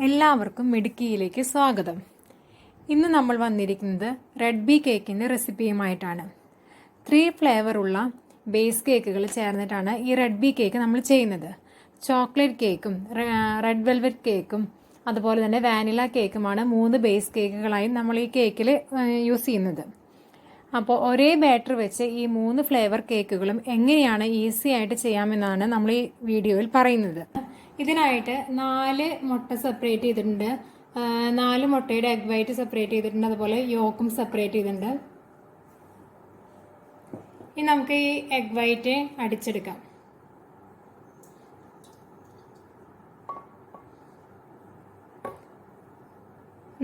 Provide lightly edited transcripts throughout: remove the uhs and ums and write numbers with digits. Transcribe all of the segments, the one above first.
എല്ലാവർക്കും മിടുക്കിയിലേക്ക് സ്വാഗതം. ഇന്ന് നമ്മൾ വന്നിരിക്കുന്നത് റെഡ് ബി കേക്കിൻ്റെ റെസിപ്പിയുമായിട്ടാണ്. 3 ഫ്ലേവറുള്ള ബേസ് കേക്കുകൾ ചേർന്നിട്ടാണ് ഈ റെഡ് ബി കേക്ക് നമ്മൾ ചെയ്യുന്നത്. ചോക്ലേറ്റ് കേക്കും റെഡ് വെൽവെറ്റ് കേക്കും അതുപോലെ തന്നെ വാനില കേക്കുമാണ് 3 ബേസ് കേക്കുകളായി നമ്മൾ ഈ കേക്കിൽ യൂസ് ചെയ്യുന്നത്. അപ്പോൾ ഒരേ ബാറ്റർ വെച്ച് ഈ 3 ഫ്ലേവർ കേക്കുകളും എങ്ങനെയാണ് ഈസി ആയിട്ട് ചെയ്യാമെന്നാണ് നമ്മൾ ഈ വീഡിയോയിൽ പറയുന്നത്. ഇതിനായിട്ട് 4 മുട്ട സെപ്പറേറ്റ് ചെയ്തിട്ടുണ്ട്, 4 മുട്ടയുടെ എഗ് വൈറ്റ് സെപ്പറേറ്റ് ചെയ്തിട്ടുണ്ട്, അതുപോലെ യോക്കും സെപ്പറേറ്റ് ചെയ്തിട്ടുണ്ട്. ഇനി നമുക്ക് ഈ എഗ് വൈറ്റ് അടിച്ചെടുക്കാം.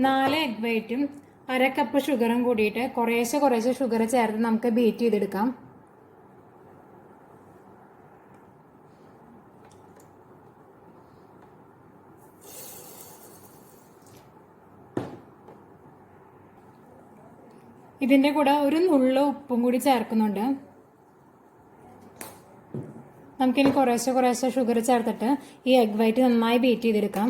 നാല് എഗ് വൈറ്റും 1/2 കപ്പ് ഷുഗറും കൂടിയിട്ട് കുറേശ്ശെ ഷുഗർ ചേർത്ത് നമുക്ക് ബീറ്റ് ചെയ്തെടുക്കാം. ഇതിൻ്റെ കൂടെ ഒരു നുള്ള ഉപ്പും കൂടി ചേർക്കുന്നുണ്ട്. നമുക്കിനി കുറേശ്ശെ ഷുഗർ ചേർത്തിട്ട് ഈ എഗ് വൈറ്റ് നന്നായി ബീറ്റ് ചെയ്തെടുക്കാം.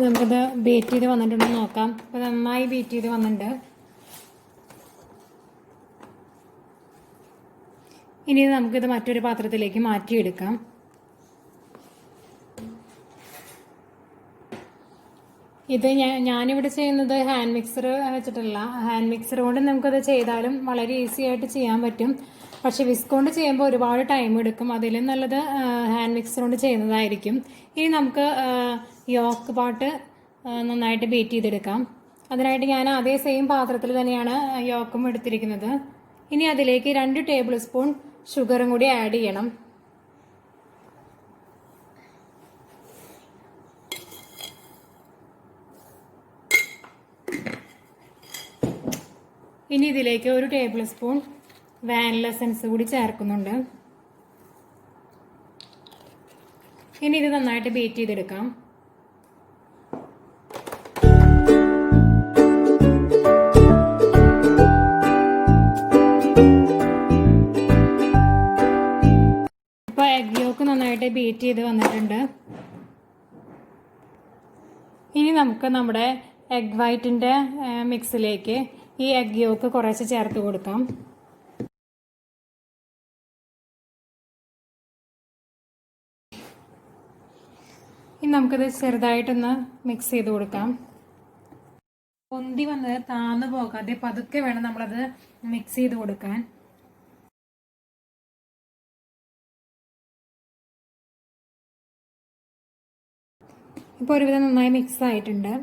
നമുക്കിത് ബീറ്റ് ചെയ്ത് വന്നിട്ടുണ്ടെന്ന് നോക്കാം. അപ്പോൾ നന്നായി ബീറ്റ് ചെയ്ത് വന്നിട്ടുണ്ട്. ഇനി നമുക്കിത് മറ്റൊരു പാത്രത്തിലേക്ക് മാറ്റിയെടുക്കാം. ഇത് ഞാനിവിടെ ചെയ്യുന്നത് ഹാൻഡ് മിക്സർ വെച്ചിട്ടല്ല. ഹാൻഡ് മിക്സർ കൊണ്ട് നമുക്കത് ചെയ്താലും വളരെ ഈസി ആയിട്ട് ചെയ്യാൻ പറ്റും. പക്ഷെ വിസ്ക് കൊണ്ട് ചെയ്യുമ്പോൾ ഒരുപാട് ടൈം എടുക്കും. അതിലും നല്ലത് ഹാൻഡ് മിക്സർ കൊണ്ട് ചെയ്യുന്നതായിരിക്കും. ഇനി നമുക്ക് യോക്ക് പാട്ട് നന്നായിട്ട് ബീറ്റ് ചെയ്തെടുക്കാം. അതിനായിട്ട് ഞാൻ അതേ സെയിം പാത്രത്തിൽ തന്നെയാണ് യോക്കും എടുത്തിരിക്കുന്നത്. ഇനി അതിലേക്ക് 2 ടേബിൾ സ്പൂൺ ഷുഗറും കൂടി ആഡ് ചെയ്യണം. ഇനി ഇതിലേക്ക് 1 ടേബിൾ സ്പൂൺ വാനില എസൻസ് കൂടി ചേർക്കുന്നുണ്ട്. ഇനി ഇത് നന്നായിട്ട് ബീറ്റ് ചെയ്തെടുക്കാം. ഇപ്പോൾ എഗ് യോക്ക് നന്നായിട്ട് ബീറ്റ് ചെയ്ത് വന്നിട്ടുണ്ട്. ഇനി നമുക്ക് നമ്മുടെ എഗ് വൈറ്റിൻ്റെ മിക്സിലേക്ക് ഈ എഗ് യോക്ക് കുറച്ച് ചേർത്ത് കൊടുക്കാം. ഇനി നമുക്കിത് ചെറുതായിട്ടൊന്ന് മിക്സ് ചെയ്ത് കൊടുക്കാം. പൊന്തി വന്നത് താന്നു പോകാതെ പതുക്കെ വേണം നമ്മളത് മിക്സ് ചെയ്ത് കൊടുക്കാൻ. ഇപ്പോൾ ഒരുവിധം നന്നായി മിക്സ് ആയിട്ടുണ്ട്.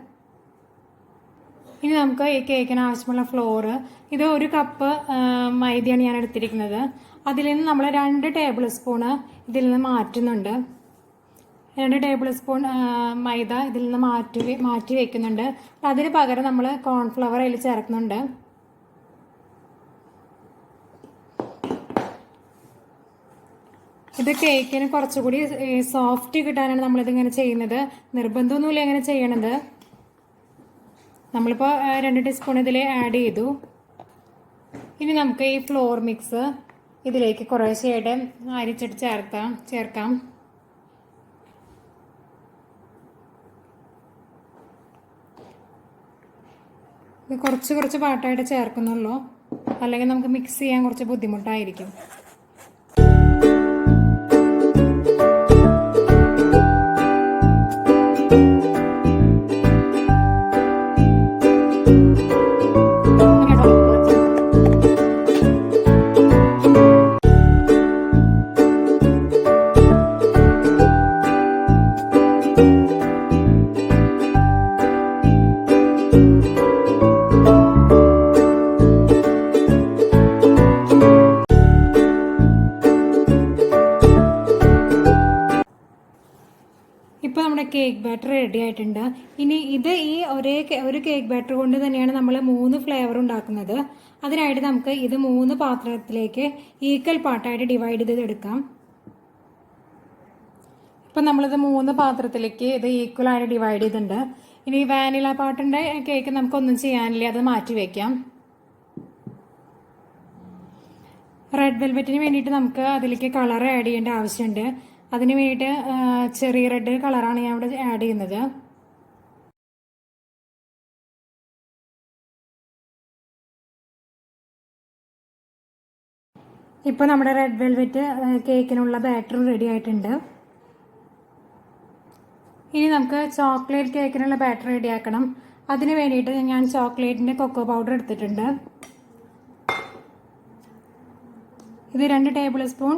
ഇനി നമുക്ക് ഈ കേക്കിന് ആവശ്യമുള്ള ഫ്ലോർ, ഇത് 1 കപ്പ് മൈദയാണ് ഞാൻ എടുത്തിരിക്കുന്നത്. അതിൽ നിന്ന് നമ്മൾ 2 ടേബിൾ സ്പൂണ് ഇതിൽ നിന്ന് മാറ്റുന്നുണ്ട്. 2 ടേബിൾ സ്പൂൺ മൈദ ഇതിൽ നിന്ന് മാറ്റി വയ്ക്കുന്നുണ്ട്. അതിന് പകരം നമ്മൾ കോൺഫ്ലവർ അതിൽ ചേർക്കുന്നുണ്ട്. ഇത് കേക്കിന് കുറച്ചുകൂടി സോഫ്റ്റ് കിട്ടാനാണ് നമ്മളിതിങ്ങനെ ചെയ്യുന്നത്. നിർബന്ധമൊന്നുമില്ല ഇങ്ങനെ ചെയ്യണത്. നമ്മളിപ്പോൾ 2 ടീസ്പൂൺ ഇതിൽ ആഡ് ചെയ്തു. ഇനി നമുക്ക് ഈ ഫ്ലോർ മിക്സ് ഇതിലേക്ക് കുറേശ്ശെയായിട്ട് അരിച്ചിട്ട് ചേർക്കാം. ഇത് കുറച്ച് പാട്ടായിട്ട് ചേർക്കുന്നുള്ളൂ, അല്ലെങ്കിൽ നമുക്ക് മിക്സ് ചെയ്യാൻ കുറച്ച് ബുദ്ധിമുട്ടായിരിക്കും. ഇപ്പോൾ നമ്മുടെ കേക്ക് ബാറ്റർ റെഡി ആയിട്ടുണ്ട്. ഇനി ഇത് ഈ ഒരു കേക്ക് ബാറ്റർ കൊണ്ട് തന്നെയാണ് നമ്മൾ 3 ഫ്ലേവർ ഉണ്ടാക്കുന്നത്. അതിനായിട്ട് നമുക്ക് ഇത് 3 പാത്രത്തിലേക്ക് ഈക്വൽ പാർട്ടായിട്ട് ഡിവൈഡ് ചെയ്തെടുക്കാം. ഇപ്പം നമ്മളിത് 3 പാത്രത്തിലേക്ക് ഇത് ഈക്വലായിട്ട് ഡിവൈഡ് ചെയ്തിട്ടുണ്ട്. ഇനി വാനില പാട്ടിൻ്റെ കേക്ക് നമുക്കൊന്നും ചെയ്യാനില്ല, അത് മാറ്റി വയ്ക്കാം. റെഡ് വെൽവെറ്റിന് വേണ്ടിയിട്ട് നമുക്ക് അതിലേക്ക് കളർ ആഡ് ചെയ്യേണ്ട ആവശ്യമുണ്ട്. അതിന് വേണ്ടിയിട്ട് ചെറിയ റെഡ് കളറാണ് ഞാൻ ഇവിടെ ആഡ് ചെയ്യുന്നത്. ഇപ്പോൾ നമ്മുടെ റെഡ് വെൽവെറ്റ് കേക്കിനുള്ള ബാറ്റർ റെഡി ആയിട്ടുണ്ട്. ഇനി നമുക്ക് ചോക്ലേറ്റ് കേക്കിനുള്ള ബാറ്റർ റെഡിയാക്കണം. അതിന് വേണ്ടിയിട്ട് ഞാൻ ചോക്ലേറ്റിൻ്റെ കൊക്കോ പൗഡർ എടുത്തിട്ടുണ്ട്. ഇത് 2 ടേബിൾ സ്പൂൺ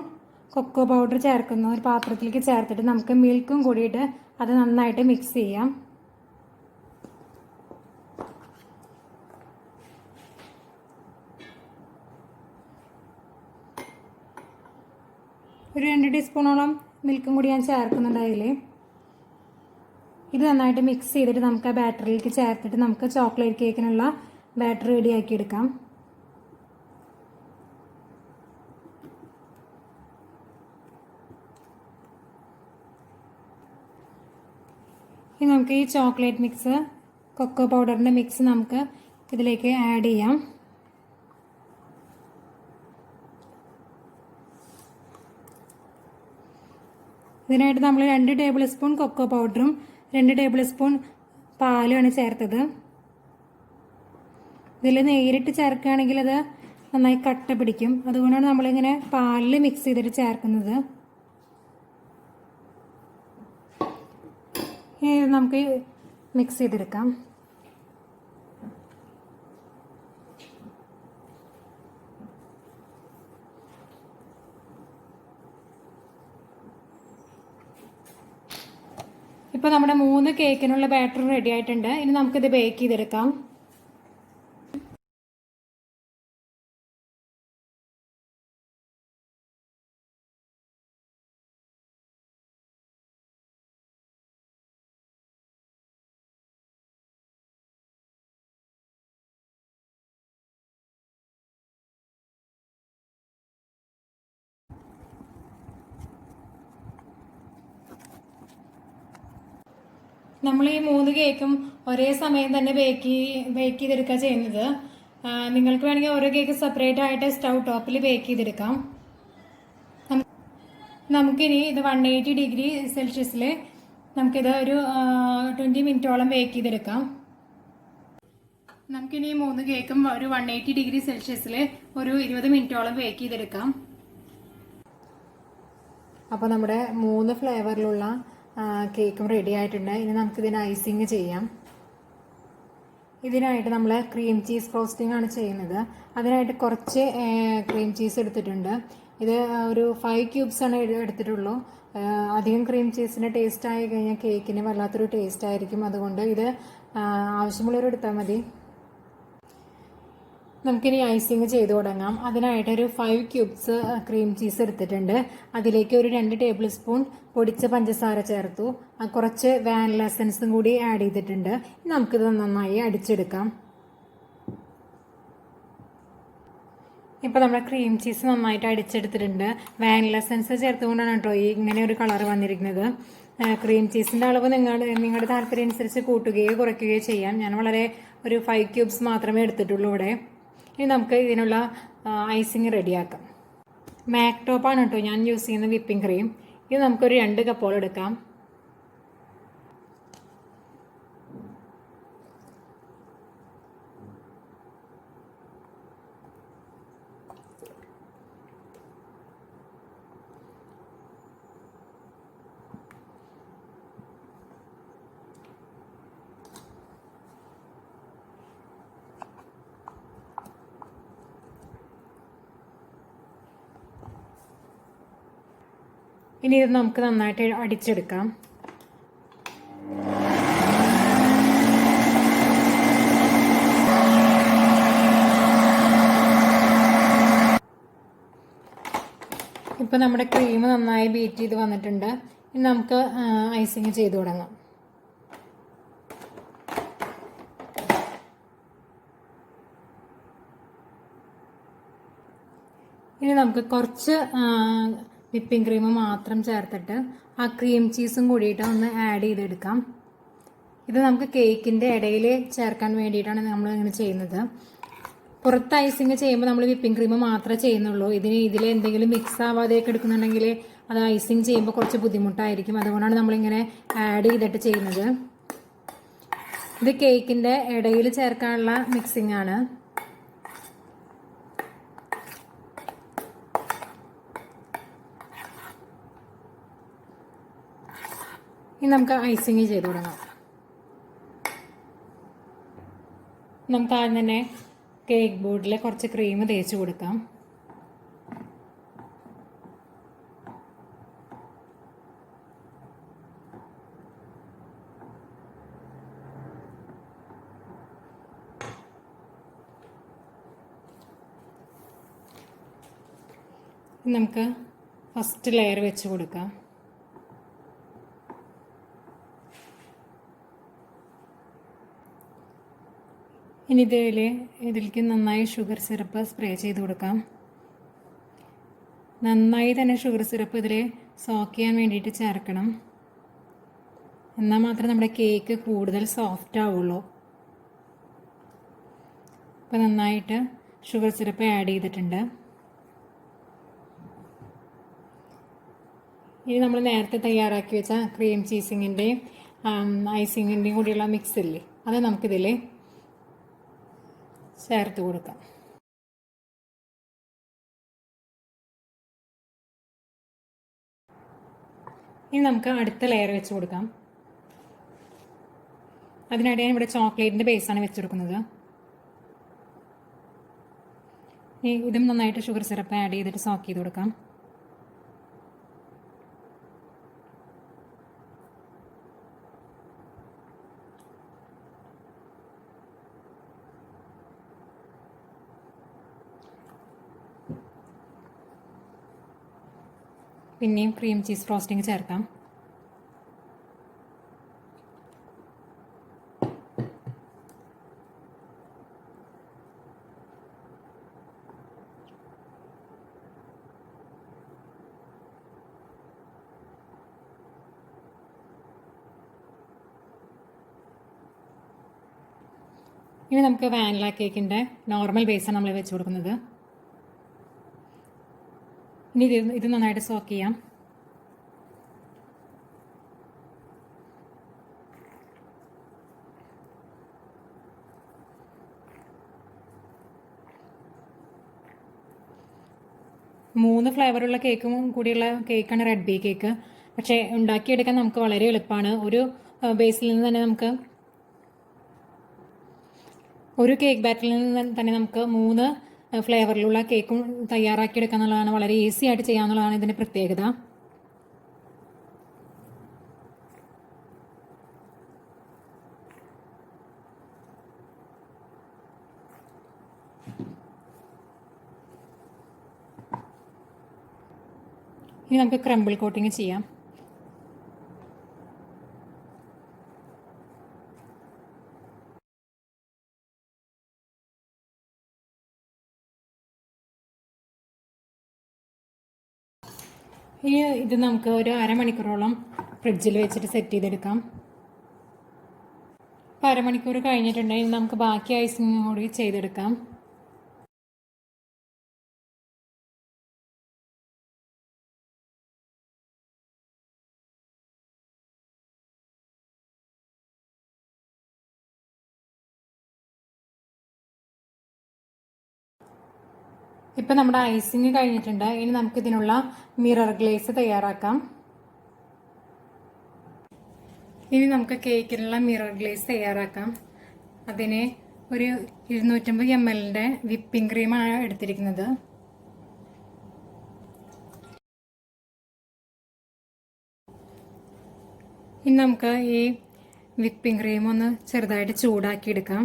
കൊക്കോ പൗഡർ ചേർക്കുന്നു. ഒരു പാത്രത്തിലേക്ക് ചേർത്തിട്ട് നമുക്ക് മിൽക്കും കൂടിയിട്ട് അത് നന്നായിട്ട് മിക്സ് ചെയ്യാം. ഒരു 2 ടീസ്പൂണോളം മിൽക്കും കൂടി ഞാൻ ചേർക്കുന്നുണ്ട് അതിൽ. ഇത് നന്നായിട്ട് മിക്സ് ചെയ്തിട്ട് നമുക്ക് ആ ബാറ്ററിലേക്ക് ചേർത്തിട്ട് നമുക്ക് ചോക്ലേറ്റ് കേക്കിനുള്ള ബാറ്റർ റെഡിയാക്കി എടുക്കാം. ഇനി നമുക്ക് ഈ ചോക്ലേറ്റ് മിക്സ്, കൊക്കോ പൗഡറിൻ്റെ മിക്സ് നമുക്ക് ഇതിലേക്ക് ആഡ് ചെയ്യാം. ഇതിനായിട്ട് നമ്മൾ 2 ടേബിൾ സ്പൂൺ കൊക്കോ പൗഡറും 2 ടേബിൾ സ്പൂൺ പാലുമാണ് ചേർത്തത്. ഇതിൽ നേരിട്ട് ചേർക്കുകയാണെങ്കിൽ അത് നന്നായി കട്ട പിടിക്കും. അതുകൊണ്ടാണ് നമ്മളിങ്ങനെ പാലിൽ മിക്സ് ചെയ്തിട്ട് ചേർക്കുന്നത്. നമുക്ക് മിക്സ് ചെയ്തെടുക്കാം. ഇപ്പോൾ നമ്മുടെ 3 കേക്കിനുള്ള ബാറ്റർ റെഡി ആയിട്ടുണ്ട്. ഇനി നമുക്കിത് ബേക്ക് ചെയ്തെടുക്കാം. നമ്മൾ ഈ 3 കേക്കും ഒരേ സമയം തന്നെ ബേക്ക് ചെയ്തെടുക്കുക ചെയ്യുന്നത്. നിങ്ങൾക്ക് വേണമെങ്കിൽ ഓരോ കേക്ക് സെപ്പറേറ്റ് ആയിട്ട് സ്റ്റൗ ടോപ്പിൽ ബേക്ക് ചെയ്തെടുക്കാം. നമുക്കിനി ഇത് 180 ഡിഗ്രി സെൽഷ്യസിൽ നമുക്കിത് ഒരു 20 മിനിറ്റോളം ബേക്ക് ചെയ്തെടുക്കാം. നമുക്കിനി 3 കേക്കും ഒരു 180 ഡിഗ്രി സെൽഷ്യസിൽ ഒരു 20 മിനിറ്റോളം ബേക്ക് ചെയ്തെടുക്കാം. അപ്പോൾ നമ്മുടെ 3 ഫ്ലേവറിലുള്ള കേക്കും റെഡി ആയിട്ടുണ്ട്. ഇനി നമുക്കിതിന് ഐസിങ് ചെയ്യാം. ഇതിനായിട്ട് നമ്മൾ ക്രീം ചീസ് ഫ്രോസ്റ്റിംഗ് ആണ് ചെയ്യുന്നത്. അതിനായിട്ട് കുറച്ച് ക്രീം ചീസ് എടുത്തിട്ടുണ്ട്. ഇത് ഒരു 5 ക്യൂബ്സ് ആണ് എടുത്തിട്ടുള്ളൂ. അധികം ക്രീം ചീസിൻ്റെ ടേസ്റ്റ് ആയി കഴിഞ്ഞാൽ കേക്കിന് വല്ലാത്തൊരു ടേസ്റ്റ് ആയിരിക്കും. അതുകൊണ്ട് ഇത് ആവശ്യമുള്ളവർ എടുത്താൽ മതി. നമുക്കിനി ഐസിങ് ചെയ്ത് തുടങ്ങാം. അതിനായിട്ട് ഒരു 5 ക്യൂബ്സ് ക്രീം ചീസ് എടുത്തിട്ടുണ്ട്. അതിലേക്ക് ഒരു 2 ടേബിൾ സ്പൂൺ പൊടിച്ച പഞ്ചസാര ചേർത്തു. കുറച്ച് വാനില എസൻസും കൂടി ആഡ് ചെയ്തിട്ടുണ്ട്. നമുക്കിത് നന്നായി അടിച്ചെടുക്കാം. ഇപ്പോൾ നമ്മുടെ ക്രീം ചീസ് നന്നായിട്ട് അടിച്ചെടുത്തിട്ടുണ്ട്. വാനില എസൻസ് ചേർത്തുകൊണ്ടാണ് കേട്ടോ ഈ ഇങ്ങനെ ഒരു കളർ വന്നിരിക്കുന്നത്. ക്രീം ചീസിൻ്റെ അളവ് നിങ്ങളുടെ താല്പര്യം അനുസരിച്ച് കൂട്ടുകയോ കുറയ്ക്കുകയോ ചെയ്യാം. ഞാൻ വളരെ ഒരു 5 ക്യൂബ്സ് മാത്രമേ എടുത്തിട്ടുള്ളൂ ഇവിടെ. ഇനി നമുക്ക് ഇതിനുള്ള ഐസിങ് റെഡിയാക്കാം. മാക് ടോപ്പാണ് കേട്ടോ ഞാൻ യൂസ് ചെയ്യുന്ന വിപ്പിംഗ് ക്രീം. ഇത് നമുക്കൊരു 2 കപ്പോളം എടുക്കാം. ഇനി ഇത് നമുക്ക് നന്നായിട്ട് അടിച്ചെടുക്കാം. ഇപ്പോൾ നമ്മുടെ ക്രീം നന്നായി ബീറ്റ് ചെയ്ത് വന്നിട്ടുണ്ട്. ഇനി നമുക്ക് ഐസിങ് ചെയ്ത് തുടങ്ങാം. ഇനി നമുക്ക് കുറച്ച് വിപ്പിംഗ് ക്രീം മാത്രം ചേർത്തിട്ട് ആ ക്രീം ചീസും കൂടിയിട്ട് ഒന്ന് ആഡ് ചെയ്തെടുക്കാം. ഇത് നമുക്ക് കേക്കിൻ്റെ ഇടയിൽ ചേർക്കാൻ വേണ്ടിയിട്ടാണ് നമ്മൾ ഇങ്ങനെ ചെയ്യുന്നത്. പുറത്ത് ഐസിങ് ചെയ്യുമ്പോൾ നമ്മൾ വിപ്പിംഗ് ക്രീം മാത്രമേ ചെയ്യുന്നുള്ളൂ. ഇതിൽ എന്തെങ്കിലും മിക്സ് ആവാതെയൊക്കെ എടുക്കുന്നുണ്ടെങ്കിൽ അത് ഐസിങ് ചെയ്യുമ്പോൾ കുറച്ച് ബുദ്ധിമുട്ടായിരിക്കും. അതുകൊണ്ടാണ് നമ്മളിങ്ങനെ ആഡ് ചെയ്തിട്ട് ചെയ്യുന്നത്. ഇത് കേക്കിൻ്റെ ഇടയിൽ ചേർക്കാനുള്ള മിക്സിംഗ് ആണ്. ഇനി നമുക്ക് ഐസിങ് ചെയ്ത് തുടങ്ങാം. നമുക്ക് ആദ്യം തന്നെ കേക്ക് ബോർഡിൽ കുറച്ച് ക്രീം തേച്ച് കൊടുക്കാം. നമുക്ക് ഫസ്റ്റ് ലെയർ വെച്ച് കൊടുക്കാം. ഇനി ഇതിലേക്ക് നന്നായി ഷുഗർ സിറപ്പ് സ്പ്രേ ചെയ്ത് കൊടുക്കാം. നന്നായി തന്നെ ഷുഗർ സിറപ്പ് ഇതിൽ സോക്ക് ചെയ്യാൻ വേണ്ടിയിട്ട് ചേർക്കണം. എന്നാൽ മാത്രമേ നമ്മുടെ കേക്ക് കൂടുതൽ സോഫ്റ്റ് ആവുള്ളൂ. അപ്പോൾ നന്നായിട്ട് ഷുഗർ സിറപ്പ് ആഡ് ചെയ്തിട്ടുണ്ട്. ഇനി നമ്മൾ നേരത്തെ തയ്യാറാക്കി വെച്ച ക്രീം ചീസിങ്ങിൻ്റെയും ഐസിങ്ങിൻ്റെയും കൂടിയുള്ള മിക്സ് ഇല്ലേ, അത് നമുക്കിതിൽ ചേർത്ത് കൊടുക്കാം. ഇനി നമുക്ക് അടുത്ത ലെയർ വെച്ച് കൊടുക്കാം. അതിനിടെ ഞാൻ ഇവിടെ ചോക്ലേറ്റിൻ്റെ ബേസാണ് വെച്ചെടുക്കുന്നത്. ഇതും നന്നായിട്ട് ഷുഗർ സിറപ്പ് ആഡ് ചെയ്തിട്ട് സോക്ക് ചെയ്ത് കൊടുക്കാം. പിന്നെയും ക്രീം ചീസ് ഫ്രോസ്റ്റിംഗ് ചേർക്കാം. ഇനി നമുക്ക് വാനില കേക്കിൻ്റെ നോർമൽ ബേസാണ് നമ്മൾ വെച്ച് കൊടുക്കുന്നത്. ഇനി ഇത് നന്നായിട്ട് സോക്ക് ചെയ്യാം. മൂന്ന് ഫ്ലേവറുള്ള കേക്കും കൂടിയുള്ള കേക്കാണ് റെഡ് ബീ കേക്ക്. പക്ഷേ ഉണ്ടാക്കിയെടുക്കാൻ നമുക്ക് വളരെ എളുപ്പമാണ്. ഒരു ബേസിൽ നിന്ന് തന്നെ നമുക്ക് ഒരു കേക്ക് ബാറ്ററിൽ നിന്ന് തന്നെ നമുക്ക് 3 ഫ്ലേവറിലുള്ള കേക്കും തയ്യാറാക്കിയെടുക്കുക എന്നുള്ളതാണ്. വളരെ ഈസി ആയിട്ട് ചെയ്യാവുന്നതാണ് ഇതിൻ്റെ പ്രത്യേകത. ഇനി നമുക്ക് ക്രംബിൾ കോട്ടിങ് ചെയ്യാം. ഇനി ഇത് നമുക്ക് ഒരു അരമണിക്കൂറോളം ഫ്രിഡ്ജിൽ വെച്ചിട്ട് സെറ്റ് ചെയ്തെടുക്കാം. അപ്പോൾ അരമണിക്കൂർ കഴിഞ്ഞിട്ടുണ്ടെങ്കിൽ നമുക്ക് ബാക്കി ഐസിങ് കൂടി ചെയ്തെടുക്കാം. ഇപ്പം നമ്മുടെ ഐസിങ് കഴിഞ്ഞിട്ടുണ്ട്. ഇനി നമുക്കിതിനുള്ള മിറർ ഗ്ലേസ് തയ്യാറാക്കാം. ഇനി നമുക്ക് കേക്കിനുള്ള മിറർ ഗ്ലേസ് തയ്യാറാക്കാം. അതിന് ഒരു 250 ml വിപ്പിംഗ് ക്രീമാണ് എടുത്തിരിക്കുന്നത്. ഇനി നമുക്ക് ഈ വിപ്പിംഗ് ക്രീം ഒന്ന് ചെറുതായിട്ട് ചൂടാക്കി എടുക്കാം.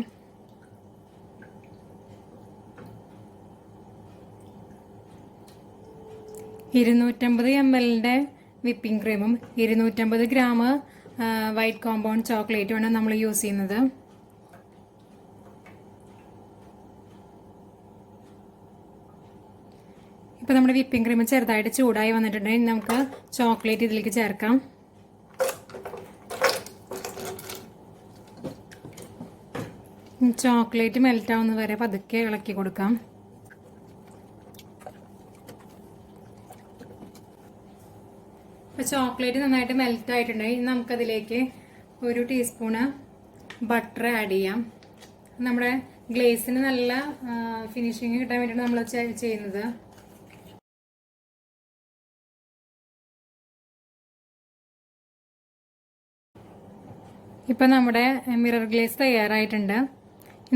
$250 ml വിപ്പിംഗ് ക്രീമും 250 ഗ്രാം വൈറ്റ് കോമ്പൗണ്ട് ചോക്ലേറ്റുമാണ് നമ്മൾ യൂസ് ചെയ്യുന്നത്. ഇപ്പം നമ്മൾ നമ്മുടെ വിപ്പിംഗ് ക്രീം ചെറുതായിട്ട് ചൂടായി വന്നിട്ടുണ്ടെങ്കിൽ നമുക്ക് ചോക്ലേറ്റ് ഇതിലേക്ക് ചേർക്കാം. ചോക്ലേറ്റ് മെൽറ്റ് ആവുന്നത് വരെ പതുക്കെ ഇളക്കി കൊടുക്കാം. ഇപ്പോൾ ചോക്ലേറ്റ് നന്നായിട്ട് മെൽറ്റ് ആയിട്ടുണ്ടെങ്കിൽ നമുക്കതിലേക്ക് 1 ടീസ്പൂണ് ബട്ടർ ആഡ് ചെയ്യാം. നമ്മുടെ ഗ്ലേസിന് നല്ല ഫിനിഷിങ് കിട്ടാൻ വേണ്ടിയിട്ട് നമ്മൾ ചെയ്യുന്നത്. ഇപ്പം നമ്മുടെ മിറർ ഗ്ലേസ് തയ്യാറായിട്ടുണ്ട്.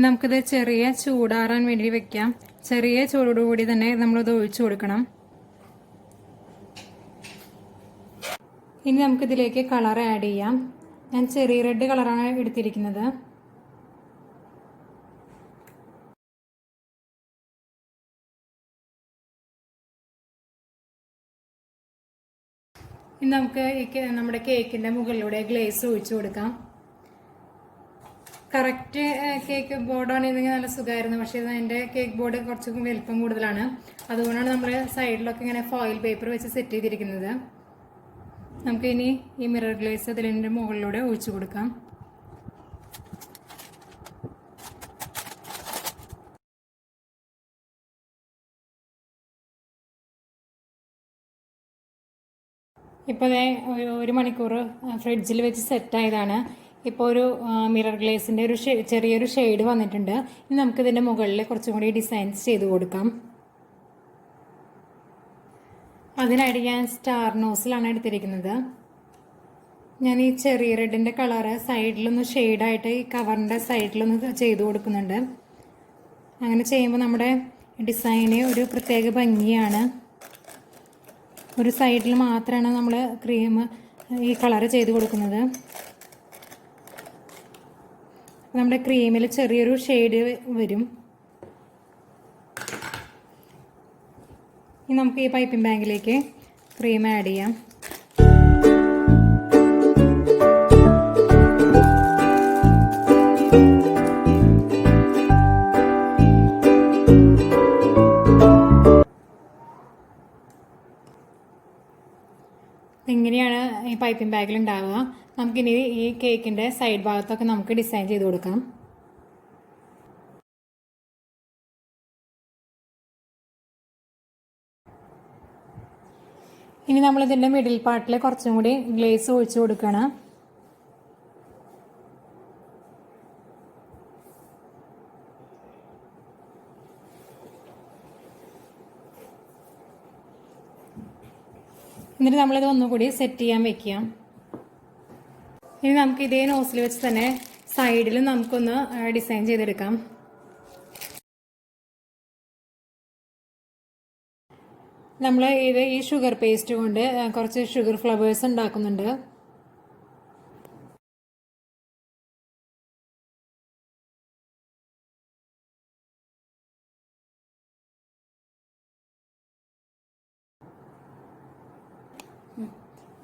നമുക്കിത് ചെറിയ ചൂടാറാൻ വേണ്ടി വെക്കാം. ചെറിയ ചൂടോടുകൂടി തന്നെ നമ്മളിത് ഒഴിച്ചു കൊടുക്കണം. ഇനി നമുക്കിതിലേക്ക് കളർ ആഡ് ചെയ്യാം. ഞാൻ ചെറിയ റെഡ് കളറാണ് എടുത്തിരിക്കുന്നത്. ഇനി നമുക്ക് നമ്മുടെ കേക്കിൻ്റെ മുകളിലൂടെ ഗ്ലേസ് ഒഴിച്ചു കൊടുക്കാം. കറക്റ്റ് കേക്ക് ബോർഡാണെന്നെങ്കിൽ നല്ല സുഖമായിരുന്നു. പക്ഷേ അതിൻ്റെ കേക്ക് ബോർഡ് കുറച്ചും വലിപ്പം കൂടുതലാണ്. അതുകൊണ്ടാണ് നമ്മൾ സൈഡിലൊക്കെ ഇങ്ങനെ ഫോയിൽ പേപ്പർ വെച്ച് സെറ്റ് ചെയ്തിരിക്കുന്നത്. നമുക്കിനി ഈ മിറർ ഗ്ലേസ് അതിൻ്റെ മുകളിലൂടെ ഒഴിച്ചു കൊടുക്കാം. ഇപ്പോൾ 1 മണിക്കൂർ ഫ്രിഡ്ജിൽ വെച്ച് സെറ്റായതാണ്. ഇപ്പോൾ ഒരു മിറർ ഗ്ലേസിൻ്റെ ഒരു ചെറിയൊരു ഷെയ്ഡ് വന്നിട്ടുണ്ട്. ഇനി നമുക്കിതിൻ്റെ മുകളിൽ കുറച്ചും കൂടി ഡിസൈൻസ് ചെയ്ത് കൊടുക്കാം. അതിനായിട്ട് ഞാൻ സ്റ്റാർ നോസിലാണ് എടുത്തിരിക്കുന്നത്. ഞാൻ ഈ ചെറിയ റെഡിൻ്റെ കളറ് സൈഡിലൊന്ന് ഷെയ്ഡായിട്ട് ഈ കവറിൻ്റെ സൈഡിലൊന്ന് ചെയ്ത് കൊടുക്കുന്നുണ്ട്. അങ്ങനെ ചെയ്യുമ്പോൾ നമ്മുടെ ഡിസൈന് ഒരു പ്രത്യേക ഭംഗിയാണ്. ഒരു സൈഡിൽ മാത്രമാണ് നമ്മൾ ക്രീം ഈ കളറ് ചെയ്ത് കൊടുക്കുന്നത്. നമ്മുടെ ക്രീമിൽ ചെറിയൊരു ഷെയ്ഡ് വരും. ഇനി നമുക്ക് ഈ പൈപ്പിംഗ് ബാഗിലേക്ക് ക്രീം ആഡ് ചെയ്യാം. ഇങ്ങനെയാണ് ഈ പൈപ്പിംഗ് ബാഗിൽ ഉണ്ടാവുക. നമുക്കിനി ഈ കേക്കിൻ്റെ സൈഡ് ഭാഗത്തൊക്കെ നമുക്ക് ഡിസൈൻ ചെയ്ത് കൊടുക്കാം. ഇനി നമ്മളിതിൻ്റെ മിഡിൽ പാർട്ടിൽ കുറച്ചും കൂടി ഗ്ലേസ് ഒഴിച്ചു കൊടുക്കണം. എന്നിട്ട് നമ്മളിത് ഒന്നുകൂടി സെറ്റ് ചെയ്യാൻ വെക്കാം. ഇനി നമുക്ക് ഇതേ നോസിൽ വെച്ച് തന്നെ സൈഡിൽ നമുക്കൊന്ന് ഡിസൈൻ ചെയ്തെടുക്കാം. നമ്മൾ ഈ ഷുഗർ പേസ്റ്റ് കൊണ്ട് കുറച്ച് ഷുഗർ ഫ്ലവേഴ്സ് ഉണ്ടാക്കുന്നുണ്ട്.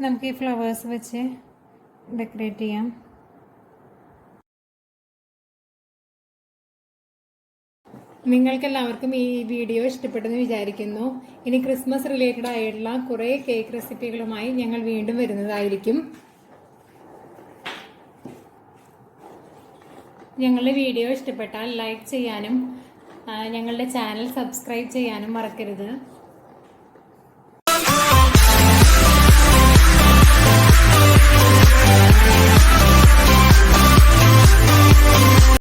നമുക്ക് ഈ ഫ്ലവേഴ്സ് വെച്ച് ഡെക്കറേറ്റ് ചെയ്യാം. നിങ്ങൾക്കെല്ലാവർക്കും ഈ വീഡിയോ ഇഷ്ടപ്പെട്ടെന്ന് വിചാരിക്കുന്നു. ഇനി ക്രിസ്മസ് റിലേറ്റഡ് ആയിട്ടുള്ള കുറേ കേക്ക് റെസിപ്പികളുമായി ഞങ്ങൾ വീണ്ടും വരുന്നതായിരിക്കും. ഞങ്ങളുടെ വീഡിയോ ഇഷ്ടപ്പെട്ടാൽ ലൈക്ക് ചെയ്യാനും ഞങ്ങളുടെ ചാനൽ സബ്സ്ക്രൈബ് ചെയ്യാനും മറക്കരുത്.